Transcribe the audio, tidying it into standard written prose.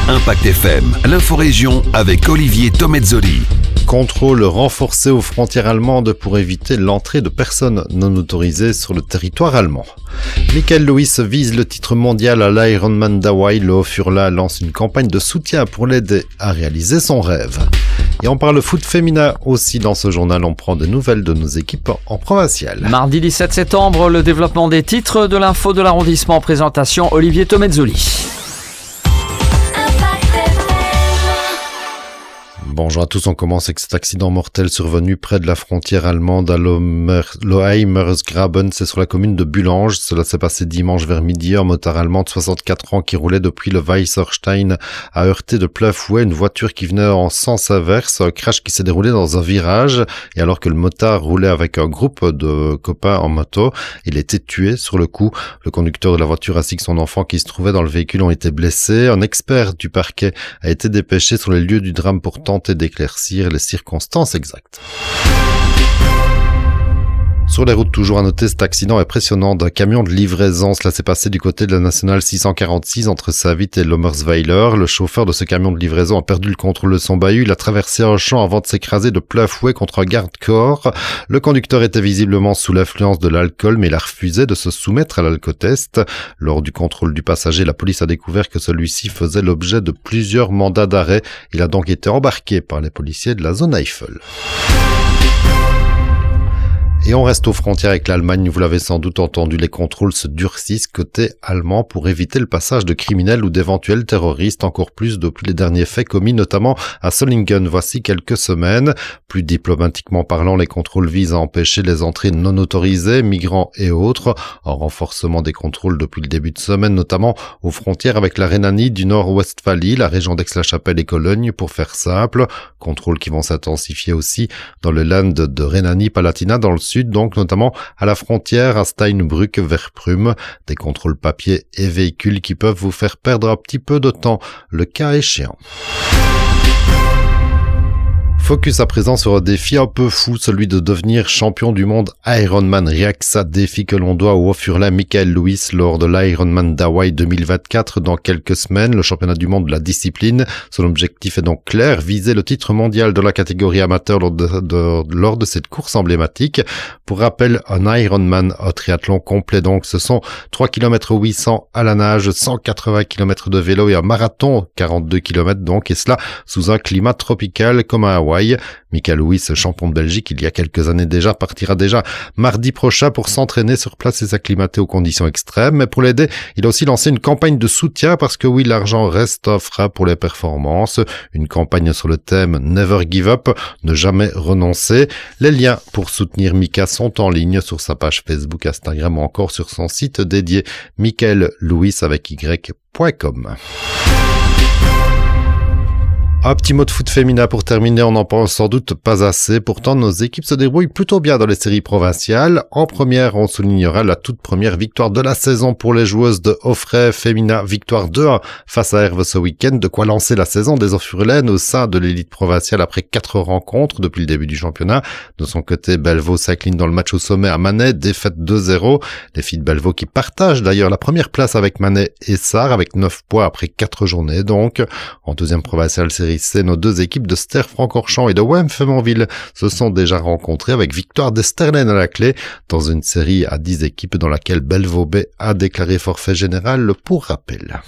Impact FM, l'inforégion avec Olivier Tomezzoli. Contrôle renforcé aux frontières allemandes pour éviter l'entrée de personnes non autorisées sur le territoire allemand. Michael Lewis vise le titre mondial à l'Ironman d'Hawaï. Le Haut-Furla lance une campagne de soutien pour l'aider à réaliser son rêve. Et on parle foot féminin aussi dans ce journal. On prend de nouvelles de nos équipes en provincial. Mardi 17 septembre, le développement des titres de l'info de l'arrondissement. Présentation Olivier Tomezzoli. Bonjour à tous, on commence avec cet accident mortel survenu près de la frontière allemande à Loheimersgraben, c'est sur la commune de Bullange. Cela s'est passé dimanche vers midi. Un motard allemand de 64 ans qui roulait depuis le Weißerstein a heurté de plein fouet une voiture qui venait en sens inverse. Un crash qui s'est déroulé dans un virage et alors que le motard roulait avec un groupe de copains en moto, il a été tué sur le coup. Le conducteur de la voiture ainsi que son enfant qui se trouvait dans le véhicule ont été blessés. Un expert du parquet a été dépêché sur les lieux du drame pour tenter d'éclaircir les circonstances exactes. Sur les routes, toujours à noter cet accident impressionnant d'un camion de livraison. Cela s'est passé du côté de la nationale 646 entre Savit et Lommersweiler. Le chauffeur de ce camion de livraison a perdu le contrôle de son bahut. Il a traversé un champ avant de s'écraser de plein fouet contre un garde-corps. Le conducteur était visiblement sous l'influence de l'alcool, mais il a refusé de se soumettre à l'alcotest. Lors du contrôle du passager, la police a découvert que celui-ci faisait l'objet de plusieurs mandats d'arrêt. Il a donc été embarqué par les policiers de la zone Eifel. Et on reste aux frontières avec l'Allemagne. Vous l'avez sans doute entendu, les contrôles se durcissent côté allemand pour éviter le passage de criminels ou d'éventuels terroristes, encore plus depuis les derniers faits commis notamment à Solingen voici quelques semaines. Plus diplomatiquement parlant, les contrôles visent à empêcher les entrées non autorisées, migrants et autres. Un renforcement des contrôles depuis le début de semaine, notamment aux frontières avec la Rhénanie du Nord-Westphalie, la région d'Aix-la-Chapelle et Cologne pour faire simple. Contrôles qui vont s'intensifier aussi dans le land de Rhénanie-Palatinat dans le sud, donc notamment à la frontière à Steinbrück vers Prüm. Des contrôles papier et véhicules qui peuvent vous faire perdre un petit peu de temps, le cas échéant. Focus à présent sur un défi un peu fou, celui de devenir champion du monde Ironman Riaxa, défi que l'on doit au Haut-Furla Michael Lewis lors de l'Ironman d'Hawaï 2024 dans quelques semaines, le championnat du monde de la discipline. Son objectif est donc clair, viser le titre mondial de la catégorie amateur lors de cette course emblématique. Pour rappel, un Ironman, un triathlon complet donc, ce sont 3 km 800 à la nage, 180 km de vélo et un marathon, 42 km donc, et cela sous un climat tropical comme à Hawaï. Michael Lewis, champion de Belgique il y a quelques années déjà, partira déjà mardi prochain pour s'entraîner sur place et s'acclimater aux conditions extrêmes. Mais pour l'aider, il a aussi lancé une campagne de soutien parce que oui, l'argent reste un frein pour les performances. Une campagne sur le thème Never Give Up, ne jamais renoncer. Les liens pour soutenir Mika sont en ligne sur sa page Facebook, Instagram ou encore sur son site dédié michaellewis.com. Un petit mot de foot féminin pour terminer, on n'en pense sans doute pas assez. Pourtant, nos équipes se débrouillent plutôt bien dans les séries provinciales. En première, on soulignera la toute première victoire de la saison pour les joueuses de Offray Féminin. Victoire 2-1 face à Herve ce week-end. De quoi lancer la saison des Offurlaines au sein de l'élite provinciale après 4 rencontres depuis le début du championnat. De son côté, Bellevaux s'incline dans le match au sommet à Manet, défaite 2-0. Les filles de Bellevaux qui partagent d'ailleurs la première place avec Manet et Sarre avec 9 points après 4 journées donc. En deuxième provinciale série C, nos deux équipes de Ster-Francorchamps et de Wem-Fémonville se sont déjà rencontrées avec victoire d'Esterlen à la clé dans une série à 10 équipes dans laquelle Bellevaux B a déclaré forfait général pour rappel.